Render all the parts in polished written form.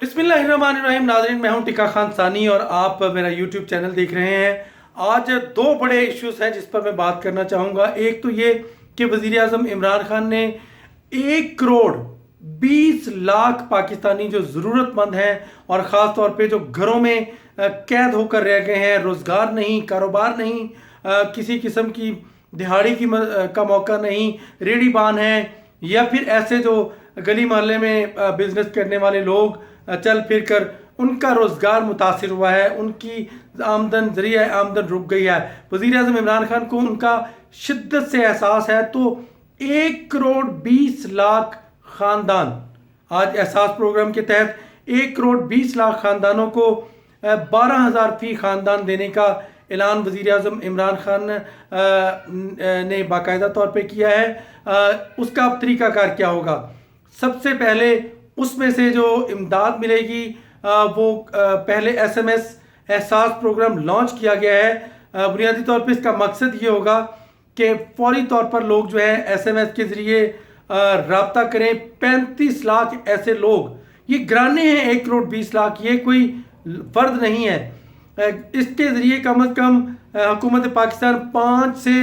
बिस्मिल्लाहिर्रहमानिर्रहीम। नाज़रीन, मैं हूं टिका खान सानी और आप मेरा यूट्यूब चैनल देख रहे हैं। आज दो बड़े इश्यूज हैं जिस पर मैं बात करना चाहूँगा। एक तो ये कि वज़ीर आज़म इमरान खान ने 1 करोड़ 20 लाख पाकिस्तानी जो ज़रूरतमंद हैं और ख़ास तौर पे जो घरों में कैद होकर रह गए हैं, रोज़गार नहीं, कारोबार नहीं, किसी किस्म की दिहाड़ी का मौका नहीं, रेडी बान हैं या फिर ऐसे जो गली मोहल्ले में बिजनेस करने वाले लोग चल फिर कर उनका रोज़गार मुतासिर हुआ है, उनकी आमदन ज़रिया आमदन रुक गई है। वज़ीर आज़म इमरान खान को उनका शिद्दत से एहसास है। तो 1 करोड़ 20 लाख ख़ानदान, आज एहसास प्रोग्राम के तहत 1 करोड़ 20 लाख ख़ानदानों को 12,000 फ़ी ख़ानदान देने का ऐलान वज़ीर आज़म इमरान खान ने बाकायदा तौर पे किया है। उसका अब तरीक़ाकार क्या होगा? सबसे पहले उसमें से जो इमदाद मिलेगी वो पहले SMS एहसास प्रोग्राम लॉन्च किया गया है। बुनियादी तौर पे इसका मकसद ये होगा कि फौरी तौर पर लोग जो है SMS के ज़रिए रब्ता करें। 35 लाख ऐसे लोग, ये घराने हैं 1 करोड़ 20 लाख, ये कोई फ़र्द नहीं है। इसके ज़रिए कम अज़ कम हुकूमत पाकिस्तान 5 से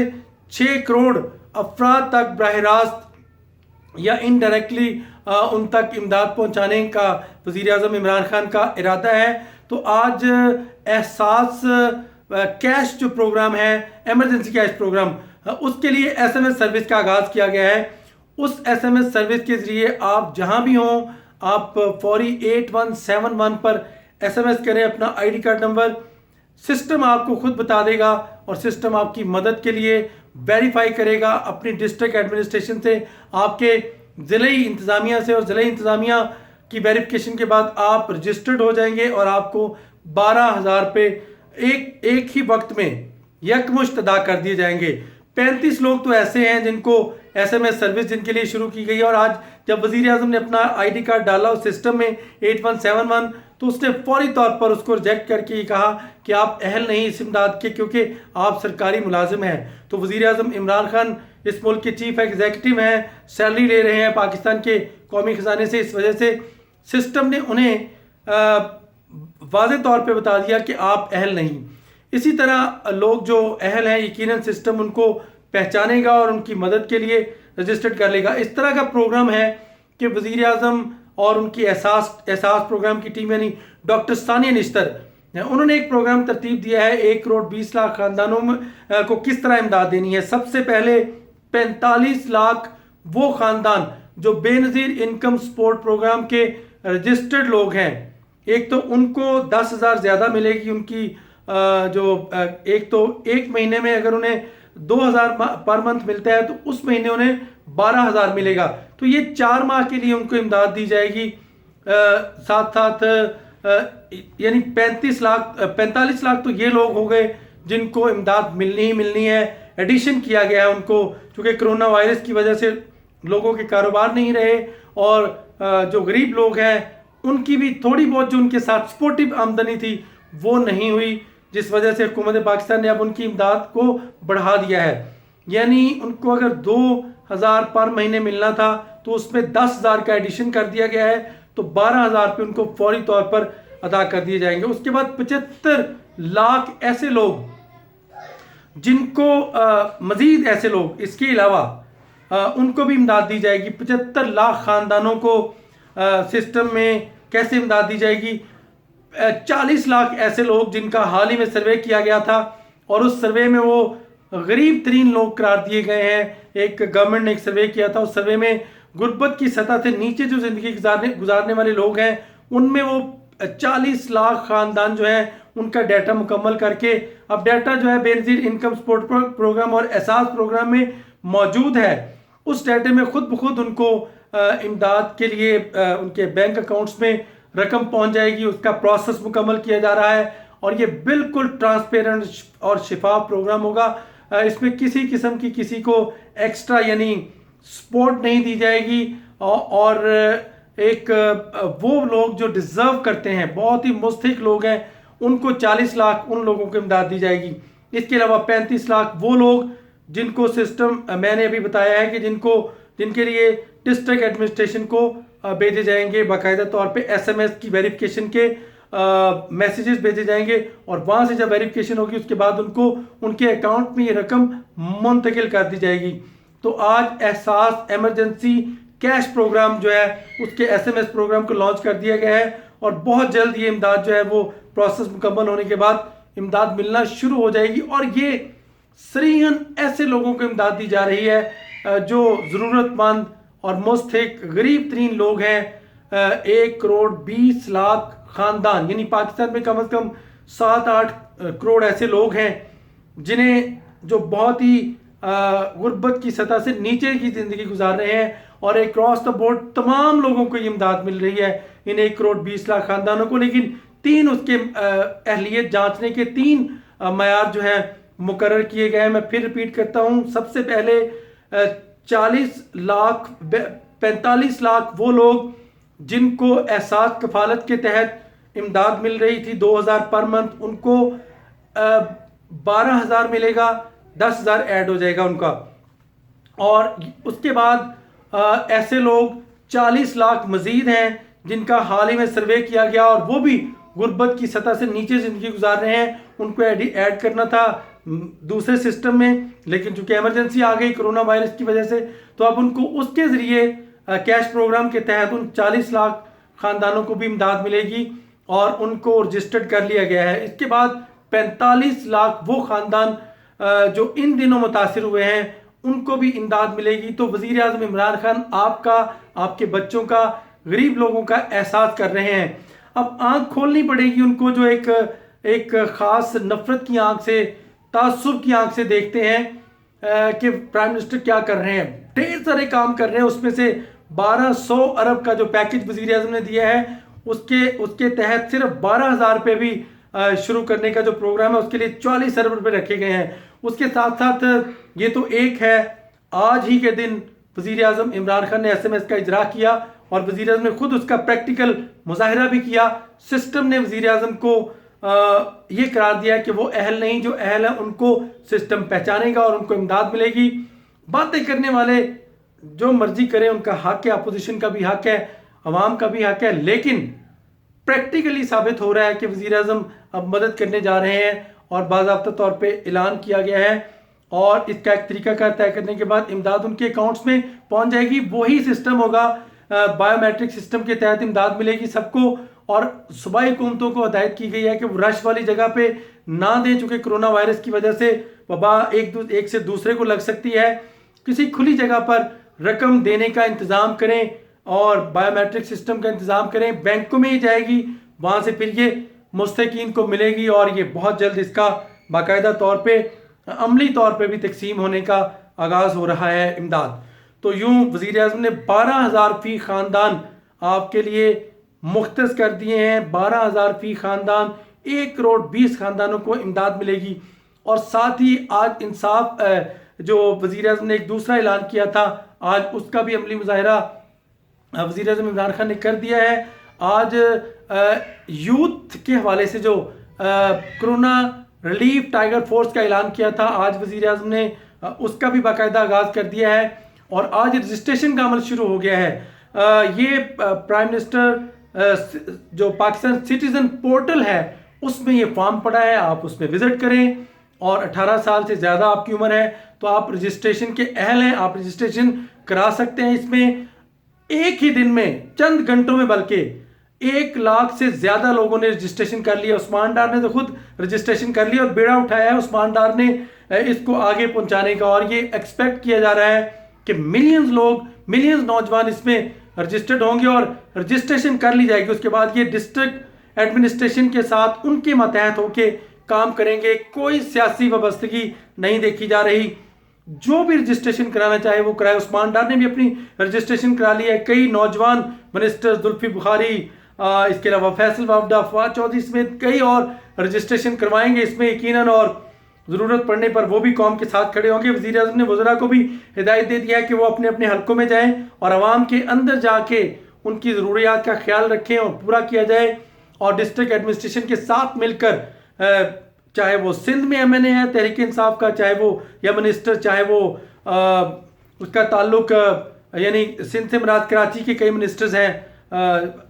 6 करोड़ अफराद तक बराह रास्त या इनडायरेक्टली उन तक इमदाद पहुंचाने का वज़ीर आज़म इमरान खान का इरादा है। तो आज एहसास कैश जो प्रोग्राम है, एमरजेंसी कैश प्रोग्राम, उसके लिए SMS सर्विस का आगाज़ किया गया है। उस SMS सर्विस के ज़रिए आप जहां भी हों, आप फौरी 8171 पर SMS करें अपना ID कार्ड नंबर। सिस्टम आपको खुद बता देगा और सिस्टम आपकी मदद के लिए वेरीफाई करेगा अपनी डिस्ट्रिक्ट एडमिनिस्ट्रेशन से, आपके ज़िले इंतज़ामिया से, और ज़िले इंतज़ामिया की वेरिफिकेशन के बाद आप रजिस्टर्ड हो जाएंगे और आपको 12,000 रुपये एक ही वक्त में यकमुश्त अदा कर दिए जाएंगे। 35 लोग तो ऐसे हैं जिनको SMS सर्विस जिनके लिए शुरू की गई है। और आज जब वज़ीर आज़म ने अपना ID कार्ड डाला उस सिस्टम में 8171, तो उसने फौरी तौर पर उसको रिजेक्ट करके ये कहा कि आप अहल नहीं इस इमदाद के, क्योंकि आप सरकारी मुलाजिम हैं। तो वज़ीर आज़म इमरान खान इस मुल्क के चीफ एग्जीक्यूटिव हैं, सैलरी ले रहे हैं पाकिस्तान के कौमी ख़जाने से। इस वजह से सिस्टम ने उन्हें वाज़े तौर पे बता दिया कि आप अहल नहीं। इसी तरह लोग जो अहल हैं, यकीनन सिस्टम उनको पहचानेगा और उनकी मदद के लिए रजिस्टर्ड कर लेगा। इस तरह का प्रोग्राम है कि वज़ीर आज़म और उनकी एहसास प्रोग्राम की टीम यानी डॉक्टर सानिया निश्तर, उन्होंने एक प्रोग्राम तरतीब दिया है 1 करोड़ 20 लाख ख़ानदानों को किस तरह इमदाद देनी है। सबसे पहले 45 लाख वो ख़ानदान जो बेनज़ीर इनकम सपोर्ट प्रोग्राम के रजिस्टर्ड लोग हैं, एक तो उनको 10,000 ज़्यादा मिलेगी उनकी एक तो एक महीने में अगर उन्हें 2,000 पर मंथ मिलता है तो उस महीने उन्हें 12,000 मिलेगा। तो ये 4 माह के लिए उनको इमदाद दी जाएगी। साथ साथ यानी 45 लाख तो ये लोग हो गए जिनको इमदाद मिलनी ही मिलनी है। एडिशन किया गया है उनको, क्योंकि कोरोना वायरस की वजह से लोगों के कारोबार नहीं रहे और जो गरीब लोग हैं उनकी भी थोड़ी बहुत जो उनके साथ सपोर्टिव आमदनी थी वो नहीं हुई, जिस वजह से हुकूमत पाकिस्तान ने अब उनकी इमदाद को बढ़ा दिया है। यानी उनको अगर 2,000 पर महीने मिलना था तो उसमें 10,000 का एडिशन कर दिया गया है, तो 12,000 रुपये उनको फौरी तौर पर अदा कर दिए जाएंगे। उसके बाद 75 लाख ऐसे लोग जिनको मज़ीद ऐसे लोग इसके अलावा उनको भी इमदाद दी जाएगी। 75 लाख ख़ानदानों को सिस्टम में कैसे इमदाद दी जाएगी? 40 लाख ऐसे लोग जिनका हाल ही में सर्वे किया गया था और उस सर्वे में वो गरीब तरीन लोग करार दिए गए हैं। एक गवर्नमेंट ने एक सर्वे किया था, उस सर्वे में गुर्बत की सतह से नीचे जो ज़िंदगी गुजारने वाले लोग हैं उनमें वो 40 लाख ख़ानदान जो है उनका डाटा मुकम्मल करके, अब डाटा जो है बेनज़ीर इनकम सपोर्ट प्रोग्राम और एहसास प्रोग्राम में मौजूद है। उस डाटे में खुद ब खुद उनको इमदाद के लिए उनके बैंक अकाउंट्स में रकम पहुंच जाएगी। उसका प्रोसेस मुकम्मल किया जा रहा है और ये बिल्कुल ट्रांसपेरेंट और शिफाफ प्रोग्राम होगा। इसमें किसी किस्म की किसी को एक्स्ट्रा यानी सपोर्ट नहीं दी जाएगी और एक वो लोग जो डिज़र्व करते हैं, बहुत ही मुस्तहिक लोग हैं, उनको 40 लाख उन लोगों को इमदाद दी जाएगी। इसके अलावा 35 लाख वो लोग जिनको सिस्टम मैंने अभी बताया है कि जिनके लिए डिस्ट्रिक्ट एडमिनिस्ट्रेशन को भेजे जाएंगे, बाकायदा तौर पे SMS की वेरिफिकेशन के मैसेजेस भेजे जाएंगे और वहाँ से जब वेरिफिकेशन होगी उसके बाद उनको उनके अकाउंट में ये रकम मुंतकिल कर दी जाएगी। तो आज एहसास इमरजेंसी कैश प्रोग्राम जो है उसके SMS प्रोग्राम को लॉन्च कर दिया गया है और बहुत जल्द ये इमदाद जो है वो प्रोसेस मुकम्मल होने के बाद इमदाद मिलना शुरू हो जाएगी। और ये सरीहन ऐसे लोगों को इमदाद दी जा रही है जो ज़रूरतमंद और मुस्तहिक गरीब तरीन लोग हैं। 1 करोड़ 20 लाख ख़ानदान, यानी पाकिस्तान में कम से कम 7-8 करोड़ ऐसे लोग हैं जिन्हें जो बहुत ही गुर्बत की सतह से नीचे की ज़िंदगी गुजार रहे हैं और एक क्रॉस द बोर्ड तमाम लोगों को ये इमदाद मिल रही है, इन 1 करोड़ 20 लाख ख़ानदानों को। लेकिन 3 उसके अहलियत जांचने के 3 मयार जो है मुकर्रर किए गए हैं। मैं फिर रिपीट करता हूँ, सबसे पहले 45 लाख वो लोग जिनको एहसास कफालत के तहत इमदाद मिल रही थी 2000 पर मंथ, उनको 12,000 मिलेगा, 10,000 ऐड हो जाएगा उनका। और उसके बाद ऐसे लोग 40 लाख मजीद हैं जिनका हाल ही में सर्वे किया गया और वो भी गुर्बत की सतह से नीचे ज़िंदगी गुजार रहे हैं। उनको ऐड करना था दूसरे सिस्टम में, लेकिन चूंकि इमरजेंसी आ गई कोरोना वायरस की वजह से, तो अब उनको उसके ज़रिए कैश प्रोग्राम के तहत उन 40 लाख ख़ानदानों को भी इमदाद मिलेगी और उनको रजिस्टर्ड कर लिया गया है। इसके बाद 45 लाख वो ख़ानदान जो इन दिनों मुतासिर हुए हैं उनको भी इमदाद मिलेगी। तो वज़ीर आज़म इमरान खान आपका, आपके बच्चों का, गरीब लोगों का एहसास कर रहे हैं। अब आंख खोलनी पड़ेगी उनको जो एक ख़ास नफ़रत की आंख से, तासुब की आंख से देखते हैं कि प्राइम मिनिस्टर क्या कर रहे हैं। ढेर सारे काम कर रहे हैं, उसमें से 1200 अरब का जो पैकेज वज़ीर आज़म ने दिया है उसके तहत सिर्फ 12,000 रुपये भी शुरू करने का जो प्रोग्राम है उसके लिए 40 अरब रुपये रखे गए हैं। उसके साथ साथ ये तो एक है, आज ही के दिन वज़ीर आज़म इमरान खान ने SMS का इजरा किया और वज़ीर आज़म ने खुद उसका प्रैक्टिकल मुजाहिरा भी किया। सिस्टम ने वज़ीर आज़म को ये करार दिया है कि वो अहल नहीं, जो अहल है उनको सिस्टम पहचानेगा और उनको इमदाद मिलेगी। बातें करने वाले जो मर्जी करें, उनका हक है, अपोजिशन का भी हक है, अवाम का भी हक है, लेकिन प्रैक्टिकली साबित हो रहा है कि वज़ीर आज़म अब मदद करने जा रहे हैं और बाज़ाब्ता तौर पे ऐलान किया गया है और इसका एक तरीकाकार तय करने के बाद इमदाद उनके अकाउंट्स में पहुंच जाएगी। वही सिस्टम होगा, बायोमेट्रिक सिस्टम के तहत इमदाद मिलेगी सबको। और सूबाई हुकूमतों को हदायत की गई है कि वो रश वाली जगह पे ना दें, चूँकि कोरोना वायरस की वजह से वबा एक से दूसरे को लग सकती है। किसी खुली जगह पर रकम देने का इंतज़ाम करें और बायोमेट्रिक सिस्टम का इंतज़ाम करें। बैंकों में ही जाएगी, वहाँ से फिर ये मुस्तकीन को मिलेगी और ये बहुत जल्द इसका बाकायदा तौर पे अमली तौर पे भी तकसीम होने का आगाज़ हो रहा है इमदाद। तो यूँ वज़ीर आज़म ने 12,000 फ़ी ख़ानदान आपके लिए मुख्तस कर दिए हैं। 12,000 फ़ी ख़ानदान, 1 करोड़ 20 ख़ानदानों को इमदाद मिलेगी। और साथ ही आज इंसाफ जो वज़ीर आज़म ने एक दूसरा ऐलान किया था, आज उसका भी अमली मुजाहिरा वज़ीर आज़म इमरान खान ने कर दिया है। आज यूथ के हवाले से जो कोरोना रिलीफ टाइगर फोर्स का ऐलान किया था, आज वज़ीर आज़म ने उसका भी बाकायदा आगाज़ कर दिया है और आज रजिस्ट्रेशन का अमल शुरू हो गया है। ये प्राइम मिनिस्टर जो पाकिस्तान सिटीज़न पोर्टल है उसमें ये फॉर्म पड़ा है, आप उसमें विज़िट करें और 18 साल से ज़्यादा आपकी उम्र है तो आप रजिस्ट्रेशन के अहल हैं, आप रजिस्ट्रेशन करा सकते हैं। इसमें एक ही दिन में, चंद घंटों में, बल्कि 1 लाख से ज़्यादा लोगों ने रजिस्ट्रेशन कर लिया। उस्मान डार ने तो खुद रजिस्ट्रेशन कर लिया और बेड़ा उठाया है उस्मान डार ने इसको आगे पहुंचाने का। और ये एक्सपेक्ट किया जा रहा है कि मिलियंस लोग, मिलियंस नौजवान इसमें रजिस्टर्ड होंगे और रजिस्ट्रेशन कर ली जाएगी। उसके बाद ये डिस्ट्रिक्ट एडमिनिस्ट्रेशन के साथ उनके मतहत होके काम करेंगे। कोई सियासी वाबस्तगी नहीं देखी जा रही, जो भी रजिस्ट्रेशन कराना चाहे वो कराए। उस्मान डार ने भी अपनी रजिस्ट्रेशन करा ली है। कई नौजवान मिनिस्टर, जुल्फी बुखारी, इसके अलावा फैसल वावडा, फवाद चौधरी समेत कई और रजिस्ट्रेशन करवाएंगे इसमें यकीनन, और ज़रूरत पड़ने पर वो भी कौम के साथ खड़े होंगे। वज़ीर आज़म ने वज़रा को भी हिदायत दे दिया है कि वो अपने अपने हलकों में जाएं और आवाम के अंदर जाके उनकी ज़रूरियात का ख्याल रखें और पूरा किया जाए। और डिस्ट्रिक्ट एडमिनिस्ट्रेशन के साथ मिलकर, चाहे वो सिंध में MNA है तहरीक इंसाफ का, चाहे वो या मिनिस्टर, चाहे वो उसका ताल्लुक यानी सिंध से मुराद कराची के कई मिनिस्टर्स हैं,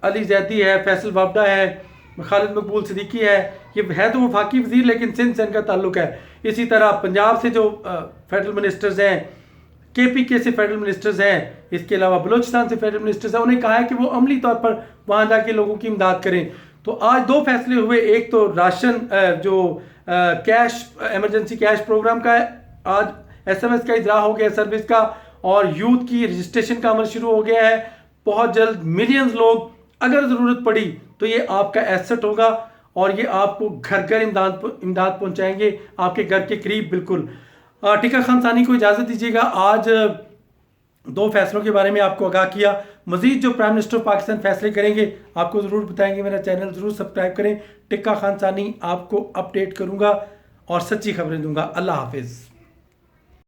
अली जैदी है, फैसल वाबडा है, खालिद मकबूल सिद्दीकी है, ये है तो वफाकी वजीर लेकिन सिंध से इनका ताल्लुक है। इसी तरह पंजाब से जो फेडरल मिनिस्टर्स हैं, KPK से फेडरल मिनिस्टर्स हैं, इसके अलावा बलूचिस्तान से फेडरल मिनिस्टर्स हैं, उन्हें कहा है कि वो अमली तौर पर वहाँ जाके लोगों की इमदाद करें। तो आज दो फैसले हुए, एक तो राशन जो कैश एमरजेंसी कैश प्रोग्राम का है, आज SMS का इजरा हो गया सर्विस का, और यूथ की रजिस्ट्रेशन का अमल शुरू हो गया है। बहुत जल्द मिलियंस लोग, अगर ज़रूरत पड़ी तो ये आपका एसेट होगा और ये आपको घर घर इमदाद पहुंचाएंगे, आपके घर के करीब बिल्कुल। टिका खान सानी को इजाज़त दीजिएगा। आज दो फैसलों के बारे में आपको आगाह किया। मजीद जो प्राइम मिनिस्टर ऑफ पाकिस्तान फैसले करेंगे आपको ज़रूर बताएंगे। मेरा चैनल ज़रूर सब्सक्राइब करें। टिक्का खान सानी आपको अपडेट करूँगा और सच्ची खबरें दूंगा। अल्लाह हाफिज़।